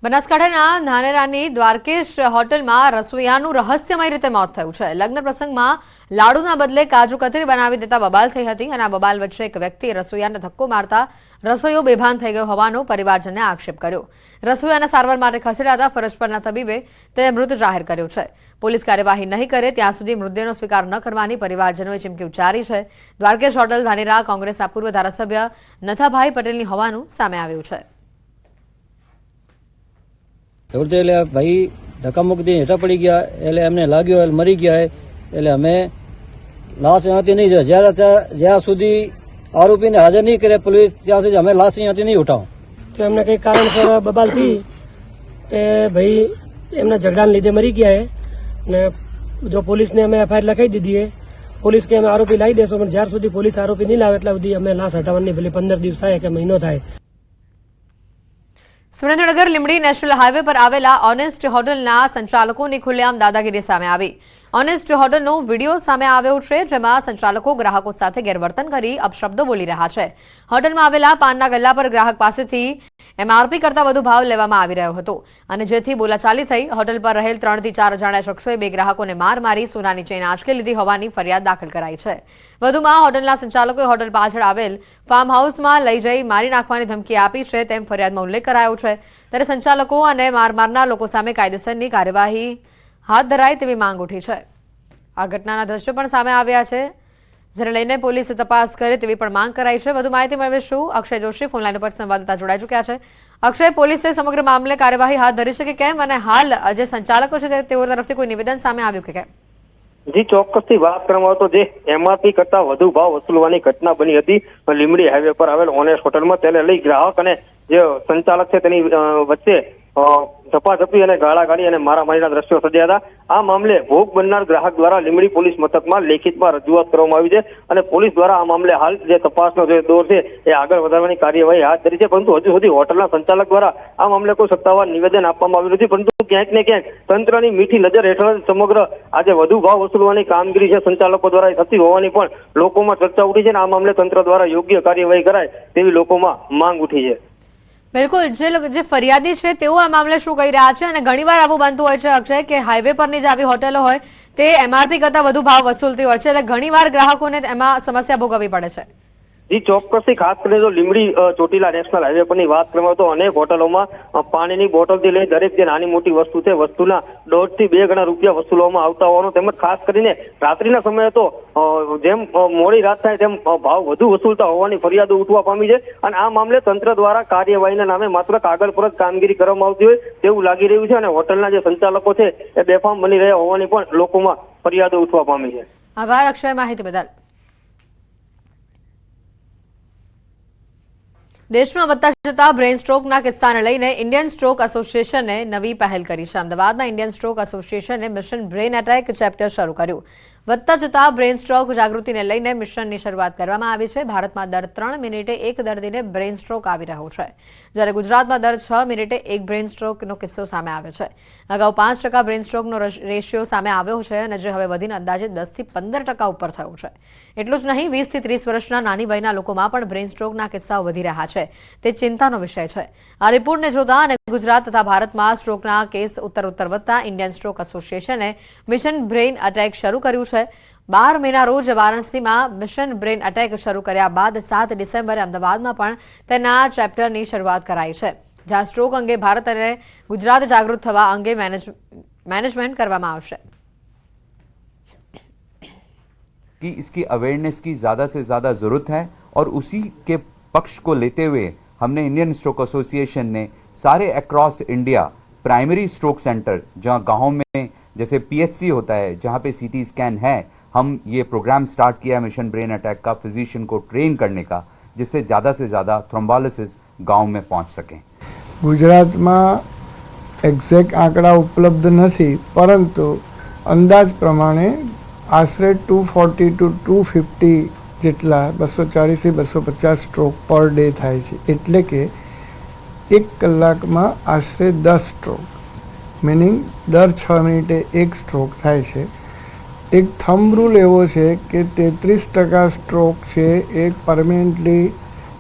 બનાસકાંઠાના ધાનેરાની દ્વારકેશ હોટલમાં રસોઈયાનું રહસ્યમય રીતે મોત થયું છે। લગ્ન પ્રસંગમાં લાડુના બદલે કાજુ કતરી બનાવી દેતા બબાલ થઈ હતી અને આ બબાલ વચ્ચે એક વ્યક્તિએ રસોઈયાને ધક્કો મારતા રસોઈયો બેભાન થઈ ગયો હોવાનો પરિવારજને આક્ષેપ કર્યો। રસોઈયાને સારવાર માટે ખસેડાતા ફરજ પરના તબીબે તેને મૃત જાહેર કર્યો છે। પોલીસ કાર્યવાહી નહીં કરે ત્યાં સુધી મૃતદેહનો સ્વીકાર ન કરવાની પરિવારજનોએ ચીમકી ઉચ્ચારી છે। દ્વારકેશ હોટલ ધાનેરા કોંગ્રેસના પૂર્વ ધારાસભ્ય નથાભાઈ પટેલની હોવાનું સામે આવ્યું છે। भाई धक्का मुक्की हेठा पड़ी गया એટલે એમને લાગ્યો એટલે મરી ગયા એટલે અમે લાશ અહીંયાથી નહીં જ્યાં સુધી આરોપીને હાજર નહીં કરે પોલીસ ત્યાં સુધી અમે લાશ અહીંયાથી નહીં ઉઠાવો। તો એમને કઈ કારણસર બબાલ थी કે ભાઈ એમના ઝઘડાને લીધે મરી ગયા है ને જો પોલીસને અમે એફઆઈઆર લખાઈ દીધી है। પોલીસ કે અમે આરોપી લાવી દેશો પણ જ્યાર સુધી પોલીસ આરોપી નહીં લાવે એટલા સુધી અમે લાશ હટાવવાની ભલે 15 દિવસ થાય કે મહિનો થાય। સુરેન્દ્રનગર લીંબડી નેશનલ હાઈવે પર આવેલા ઓનેસ્ટ હોટલના સંચાલકોની ખુલ્લેઆમ દાદાગીરી સામે આવી। ઓનેસ્ટ હોટલનો વિડીયો સામે આવ્યો છે જેમાં સંચાલકો ગ્રાહકો સાથે ગેરવર્તન કરી અપશબ્દો બોલી રહ્યા છે। હોટલમાં આવેલા પાનના ગલ્લા પર ગ્રાહક પાસેથી એમઆરપી કરતા વધુ ભાવ લેવામાં આવી રહ્યો હતો અને જેથી બોલાચાલી થઈ। હોટલ પર રહેલ 3 થી 4 અજાણ્યા શખ્સોએ બે ગ્રાહકોને માર મારી સોનાની ચેન આંચકી લીધી હોવાની ફરિયાદ દાખલ કરાઈ છે। વધુમાં હોટલના સંચાલકોએ હોટલ પાછળ આવેલ ફાર્મ હાઉસમાં લઈ જઈ મારી નાખવાની ધમકી આપી છે તેમ ફરિયાદમાં ઉલ્લેખ કરાયો છે। ત્યારે સંચાલકો અને માર મારનાર લોકો સામે કાયદેસરની કાર્યવાહી હાથ ધરાય તેવી માંગ ઉઠી છે। આ ઘટનાના દ્રશ્યો પણ સામે આવ્યા છે જેને લઈને પોલીસે તપાસ કરે તેવી પણ માંગ કરાઈ છે। વધુ માહિતી મેળવીશું અક્ષય જોશી ફોનલાઈન પર સંવાદદાતા જોડાઈ ચૂક્યા છે। અક્ષય, પોલીસે સમગ્ર મામલે કાર્યવાહી હાથ ધરી છે કે કેમ અને હાલ જે સંચાલકો છે તેઓ તરફથી કોઈ નિવેદન સામે આવ્યું કે કેમ? જી, ચોક્કસથી વાત કરવામાં તો જે એમઆરપી કરતા વધુ ભાવ વસૂલવાની ઘટના બની હતી લીંબડી હાઈવે પર આવેલ ઓનેસ્ટ હોટલમાં। તેને લઈ ગ્રાહક અને જે સંચાલક છે તેની વચ્ચે ઝપાઝપી અને ગાળાગાળી અને મારામારીના દ્રશ્યો સર્જાયા હતા। આ મામલે ભોગ બનનાર ગ્રાહક દ્વારા લીંબડી પોલીસ મથકમાં લેખિતમાં રજૂઆત કરવામાં આવી છે અને પોલીસ દ્વારા આ મામલે હાલ જે તપાસનો જે દોર છે એ આગળ વધારવાની કાર્યવાહી હાથ ધરી છે। પરંતુ હજુ સુધી હોટલના સંચાલક દ્વારા આ મામલે કોઈ સત્તાવાર નિવેદન આપવામાં આવ્યું નથી। પરંતુ ક્યાંક ને ક્યાંક તંત્રની મીઠી નજર હેઠળ સમગ્ર આજે વધુ ભાવ વસૂલવાની કામગીરી છે સંચાલકો દ્વારા થતી હોવાની પણ લોકોમાં ચર્ચા ઉઠી છે અને આ મામલે તંત્ર દ્વારા યોગ્ય કાર્યવાહી કરાય તેવી લોકોમાં માંગ ઉઠી છે। બિલકુલ, જે ફરિયાદી છે તેઓ આ મામલે શું કહી રહ્યા છે અને ઘણીવાર આવું બનતું હોય છે અક્ષય કે હાઈવે પરની જે આવી હોટલો હોય તે એમઆરપી કરતા વધુ ભાવ વસૂલતી હોય છે એટલે ઘણીવાર ગ્રાહકોને એમાં સમસ્યા ભોગવવી પડે છે। જી, ચોક્કસથી ખાસ કરીને જો લીંબડી ચોટીલા નેશનલ હાઈવે પરની વાત કરવામાં તો અનેક હોટલોમાં પાણીની બોટલથી લઈ દરેક જે નાની મોટી વસ્તુ છે વસ્તુના 1.5 થી 2 ગણા રૂપિયા વસૂલવામાં આવતા હોવાનું તેમજ ખાસ કરીને રાત્રિના સમયે તો જેમ મોડી રાત થાય તેમ ભાવ વધુ વસૂલતા હોવાની ફરિયાદો ઉઠવા પામી છે અને આ મામલે તંત્ર દ્વારા કાર્યવાહીના નામે માત્ર કાગળ પર જ કામગીરી કરવામાં આવતી હોય તેવું લાગી રહ્યું છે અને હોટલના જે સંચાલકો છે એ બેફામ બની રહ્યા હોવાની પણ લોકોમાં ફરિયાદો ઉઠવા પામી છે। આભાર અક્ષય માહિતી બદલ। દેશમાં વધતા જતા બ્રેન સ્ટ્રોકના કિસ્સાને લઈને ઇન્ડિયન સ્ટ્રોક એસોસિએશને નવી પહેલ કરી છે। અમદાવાદમાં ઇન્ડિયન સ્ટ્રોક એસોસિએશને મિશન બ્રેન એટેક ચેપ્ટર શરૂ કર્યું। વધતા જતા બ્રેન સ્ટ્રોક જાગૃતિને લઈને મિશનની શરૂઆત કરવામાં આવી છે। ભારતમાં દર 3 મિનિટે એક દર્દીને બ્રેન સ્ટ્રોક આવી રહ્યો છે જ્યારે ગુજરાતમાં દર 6 મિનિટે એક બ્રેન સ્ટ્રોકનો કિસ્સો સામે આવે છે। અગાઉ 5% બ્રેન સ્ટ્રોકનો રેશિયો સામે આવ્યો છે અને જે હવે વધીને અંદાજે 10 થી 15% ઉપર થયો છે। એટલું જ નહીં 20 થી 30 વર્ષના નાની વયના લોકોમાં પણ બ્રેન સ્ટ્રોકના કિસ્સાઓ વધી રહ્યા છે તે ચિંતાનો વિષય છે। આ રિપોર્ટને જોતા અને ગુજરાત તથા ભારતમાં સ્ટ્રોકના કેસ ઉત્તર વધતા ઇન્ડિયન સ્ટ્રોક એસોસિએશને મિશન બ્રેન એટેક શરૂ કર્યું છે। 12 મેના રોજ વારાણસીમાં મિશન બ્રેન એટેક શરૂ કર્યા બાદ 7 ડિસેમ્બરે અમદાવાદમાં પણ તેના ચેપ્ટરની શરૂઆત કરાઈ છે જ્યાં સ્ટ્રોક અંગે ભારત અને ગુજરાત જાગૃત થવા અંગે મેનેજમેન્ટ કરવામાં આવશે। कि इसकी अवेयरनेस की ज़्यादा से ज़्यादा ज़रूरत है और उसी के पक्ष को लेते हुए हमने इंडियन स्ट्रोक एसोसिएशन ने सारे across India primary stroke centre जहां गाँव में जैसे पीएचसी होता है जहां पे सीटी स्कैन है हम ये प्रोग्राम स्टार्ट किया मिशन ब्रेन अटैक का फिजिशियन को ट्रेन करने का जिससे ज़्यादा से ज़्यादा थ्रोम्बोलिसिस गाँव में पहुंच सकें। गुजरात में एक्जेक्ट आंकड़ा उपलब्ध नहीं परंतु अंदाज प्रमाणे आश्रे 240 to 250 જેટલા 240 થી 250 સ્ટ્રોક પર ડે થાય છે એટલે કે એક કલાકમાં આશરે 10 સ્ટ્રોક મીનિંગ દર 6 મિનિટે એક સ્ટ્રોક થાય છે। એક થંબ રૂલ એવો છે કે 33% સ્ટ્રોક છે એ પરમેનન્ટલી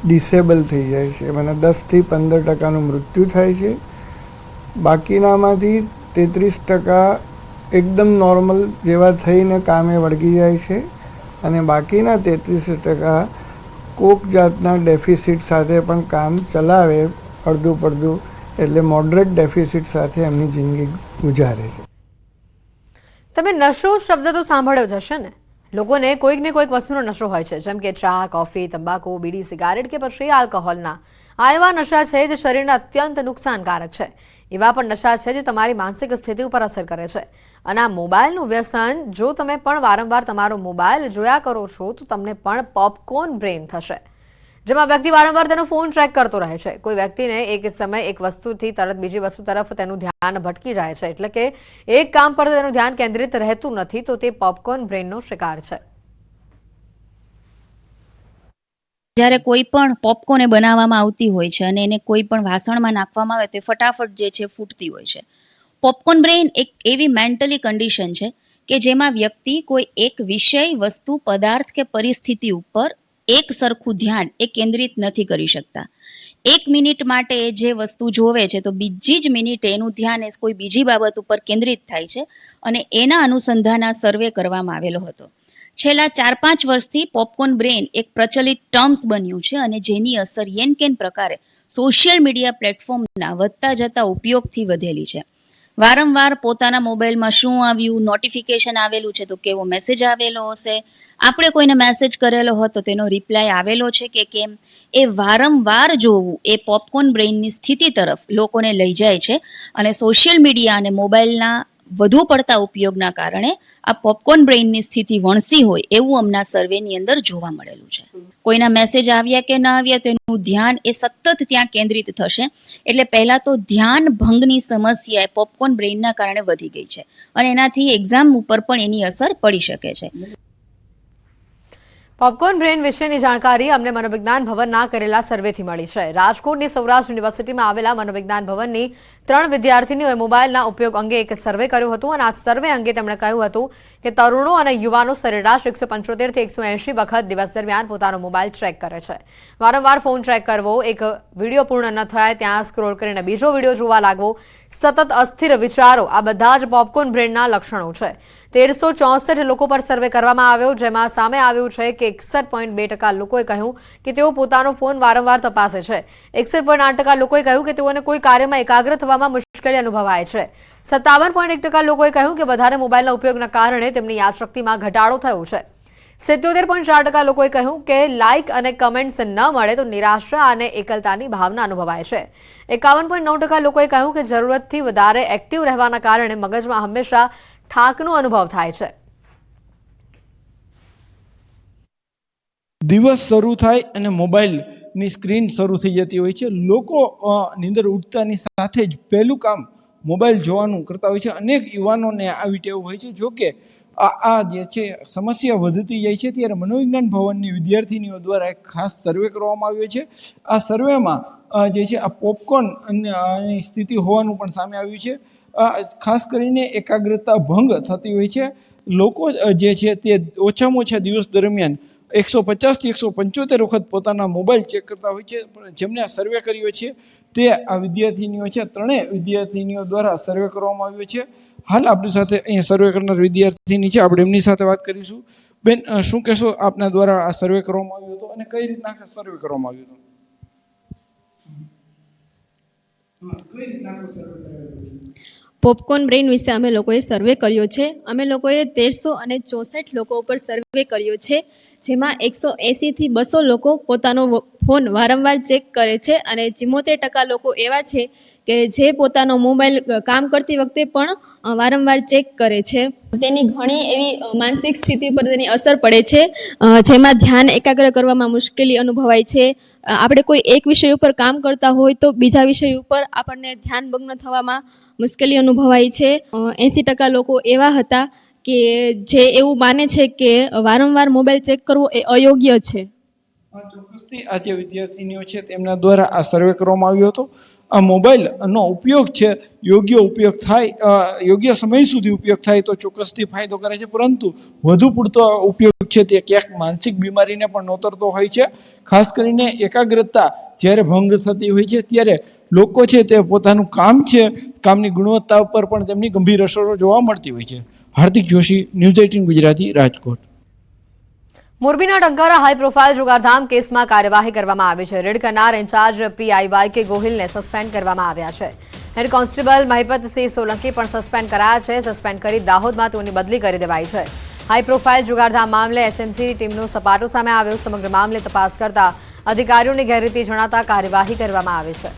ડિસેબલ થઈ જાય છે, મને 10 થી 15% મૃત્યુ થાય છે બાકીનામાંથી 33% એકદમ નોર્મલ જેવા થઈને કામે વળગી જાય છે અને બાકીના 33% કોક જાતના ડેફિસિટ સાથે પણ કામ ચલાવે અડધું પડધું, એટલે મોડરેટ ડેફિસિટ સાથે એમની જિંદગી ગુજારે છે. તમે નશો શબ્દ તો સાંભળ્યો જ હશે ને? લોકોને કોઈક ને કોઈક વસ્તુનો નશો હોય છે, જેમ કે ચા, કોફી, તંબાકુ, બીડી, સિગારેટ કે પછી આલ્કોહોલના. આ એવા નશા છે જે શરીરને અત્યંત નુકસાનકારક છે. એવા પણ નશા છે જે તમારી માનસિક સ્થિતિ ઉપર અસર કરે છે. અને આ મોબાઈલનું વ્યસન, જો તમે પણ વારંવાર તમારો મોબાઈલ જોયા કરો છો તો તમને પણ પોપકોર્ન બ્રેન થશે, જેમાં વ્યક્તિ વારંવાર તેનો ફોન ટ્રેક કરતો રહે છે. કોઈ વ્યક્તિને એક સમય એક વસ્તુથી તરત બીજી વસ્તુ તરફ તેનું ધ્યાન ભટકી જાય છે, એટલે કે એક કામ પર તેનું ધ્યાન કેન્દ્રિત રહેતું નથી, તો તે પોપકોર્ન બ્રેનનો શિકાર છે. જ્યારે કોઈ પણ પોપકોર્ન બનાવવામાં આવતી હોય છે અને એને કોઈ પણ વાસણમાં નાખવામાં આવે તો ફટાફટ જે છે ફૂટતી હોય છે. પોપકોર્ન બ્રેન એક એવી મેન્ટલી કન્ડિશન છે કે જેમાં વ્યક્તિ કોઈ એક વિષય, વસ્તુ, પદાર્થ કે પરિસ્થિતિ ઉપર એક સરખું ધ્યાન એ કેન્દ્રિત નથી કરી શકતા. 1 મિનિટ માટે જે વસ્તુ જોવે છે તો બીજી જ મિનિટે એનું ધ્યાન કોઈ બીજી બાબત ઉપર કેન્દ્રિત થાય છે અને એના અનુસંધાન આ સર્વે કરવામાં આવેલો હતો. છેલ્લા 4-5 વર્ષથી પોપકોર્ન બ્રેન એક પ્રચલિત ટર્મ્સ બન્યું છે અને જેની અસર યેનકેન પ્રકારે સોશિયલ મીડિયા પ્લેટફોર્મના વધતા જતા ઉપયોગથી વધેલી છે. વારંવાર પોતાના મોબાઈલમાં શું આવ્યું, નોટિફિકેશન આવેલું છે તો કેવો મેસેજ આવેલો હશે, આપણે કોઈને મેસેજ કરેલો હોય તો તેનો રિપ્લાય આવેલો છે કે કેમ, એ વારંવાર જોવું એ પોપકોર્ન બ્રેઇનની સ્થિતિ તરફ લોકોને લઈ જાય છે. અને સોશિયલ મીડિયા અને મોબાઈલના વધુ પડતા ઉપયોગના કારણે આ પોપકોર્ન બ્રેઇનની સ્થિતિ વણસી હોય એવું હમણાં સર્વેની અંદર જોવા મળેલું છે. કોઈના મેસેજ આવ્યા કે ના આવ્યા તો એનું ધ્યાન એ સતત ત્યાં કેન્દ્રિત થશે. એટલે પહેલા તો ધ્યાન ભંગની સમસ્યા પોપકોર્ન બ્રેઇનના કારણે વધી ગઈ છે અને એનાથી એક્ઝામ ઉપર પણ એની અસર પડી શકે છે. પોપકોર્ન બ્રેન વિશેની જાણકારી અમને મનોવિજ્ઞાન ભવનના કરેલા સર્વેથી મળી છે. રાજકોટની સૌરાષ્ટ્ર યુનિવર્સિટીમાં આવેલા મનોવિજ્ઞાન ભવનની 3 વિદ્યાર્થીનીઓએ મોબાઈલના ઉપયોગ અંગે એક સર્વે કર્યો હતો અને આ સર્વે અંગે તેમણે કહ્યું હતું કે તરુણો અને યુવાનો સરેરાશ 175 થી 180 વખત દિવસ દરમિયાન પોતાનો મોબાઈલ ટ્રેક કરે છે. વારંવાર ફોન ટ્રેક કરવો, એક વિડીયો પૂર્ણ ન થાય ત્યાં સ્ક્રોલ કરીને બીજો વિડીયો જોવા લાગવો, સતત અસ્થિર વિચારો, આ બધા જ પોપકોર્ન બ્રેનના લક્ષણો છે. 1364 લોકો પર સર્વે કરવામાં આવ્યો, જેમાં સામે આવ્યું છે કે 61.2% લોકોએ કહ્યું કે તેઓ પોતાનો ફોન વારંવાર તપાસે છે. 61.8% લોકોએ કહ્યું કે તેઓને કોઈ કાર્યમાં એકાગ્ર થવામાં મુશ્કેલી અનુભવાય છે. 57.1% લોકોએ કહ્યું કે વધારે મોબાઈલના ઉપયોગના કારણે તેમની યાદશક્તિમાં ઘટાડો થયો છે. 77.4% લોકોએ કહ્યું કે લાઇક અને કમેન્ટ્સ ન મળે તો નિરાશા અને એકલતાની ભાવના અનુભવાય છે. 51.9% લોકોએ કહ્યું કે જરૂરતથી વધારે એક્ટિવ રહેવાના કારણે મગજમાં હંમેશા થાકનો અનુભવ થાય છે. દિવસ શરૂ થાય અને મોબાઈલની સ્ક્રીન શરૂ થઈ જતી હોય છે. લોકો નીંદર ઉઠતાની સાથે જ પહેલું કામ મોબાઈલ જોવાનું કરતા હોય છે. અનેક યુવાનોને આવી ટેવ હોય છે. જો કે આ જે છે સમસ્યા વધતી જાય છે, ત્યારે મનોવિજ્ઞાન ભવનની વિદ્યાર્થીનીઓ દ્વારા એક ખાસ સર્વે કરવામાં આવ્યો છે. આ સર્વેમાં જે છે આ પોપકોર્નની સ્થિતિ હોવાનું પણ સામે આવ્યું છે. ખાસ કરીને એકાગ્રતા ભંગ થતી હોય છે. લોકો જે છે તે ઓછામાં ઓછા દિવસ દરમિયાન 150 થી 175 વખત પોતાના મોબાઈલ ચેક કરતા હોય છે. જેમને આ સર્વે કર્યો છે તે આ વિદ્યાર્થીનીઓ છે. 3 વિદ્યાર્થીનીઓ દ્વારા સર્વે કરવામાં આવ્યો છે. હાલ આપણી સાથે અહીંયા સર્વે કરનાર વિદ્યાર્થીની છે, આપણે એમની સાથે વાત કરીશું. બેન, શું કહેશો, આપના દ્વારા આ સર્વે કરવામાં આવ્યો હતો અને કઈ રીતના સર્વે કરવામાં આવ્યો હતો? પોપકોર્ન બ્રેન વિશે અમે લોકોએ સર્વે કર્યો છે. અમે લોકોએ 1364 લોકો ઉપર સર્વે કર્યો છે, જેમાં 180 થી 200 લોકો પોતાનો ફોન વારંવાર ચેક કરે છે અને 74% લોકો એવા છે કે જે પોતાનો મોબાઈલ કામ કરતી વખતે પણ વારંવાર ચેક કરે છે. તેની ઘણી એવી માનસિક સ્થિતિ પર તેની અસર પડે છે, જેમાં ધ્યાન એકાગ્ર કરવામાં મુશ્કેલી અનુભવાય છે. આપણે કોઈ એક વિષય ઉપર કામ કરતા હોય તો બીજા વિષય ઉપર આપણને ધ્યાન ભંગ થવામાં મુશ્કેલી અનુભવાય છે. 80% લોકો એવા હતા કે જે એવું માને છે કે વારંવાર મોબાઈલ ચેક કરવો એ અયોગ્ય છે. ચોક્કસથી આ જે વિદ્યાર્થીનીઓ છે તેમના દ્વારા આ સર્વે કરવામાં આવ્યો હતો. આ મોબાઈલનો ઉપયોગ છે યોગ્ય ઉપયોગ થાય, યોગ્ય સમય સુધી ઉપયોગ થાય તો ચોક્કસથી ફાયદો કરે છે, પરંતુ વધુ પૂરતો ઉપયોગ છે તે ક્યાંક માનસિક બીમારીને પણ નોતરતો હોય છે. ખાસ કરીને એકાગ્રતા જ્યારે ભંગ થતી હોય છે ત્યારે લોકો છે તે પોતાનું કામ છે કામની ગુણવત્તા ઉપર પણ તેમની ગંભીર અસરો જોવા મળતી હોય છે. હાર્દિક જોશી, ન્યૂઝ 18 ગુજરાતી, રાજકોટ. મોરબીના ટંકારા હાઈ પ્રોફાઇલ જુગારધામ કેસમાં કાર્યવાહી કરવામાં આવી છે. રેડ કરનાર ઇન્ચાર્જ PIYK ગોહિલને સસ્પેન્ડ કરવામાં આવ્યા છે. હેડ કોન્સ્ટેબલ મહિપતસિંહ સોલંકી પણ સસ્પેન્ડ કરાયા છે. સસ્પેન્ડ કરી દાહોદમાં તેઓની બદલી કરી દેવાઈ છે. હાઈ પ્રોફાઇલ જુગારધામ મામલે SMCની ટીમનો સપાટો સામે આવ્યો. સમગ્ર મામલે તપાસ કરતા અધિકારીઓની ગેરરીતિ જણાતા કાર્યવાહી કરવામાં આવી છે.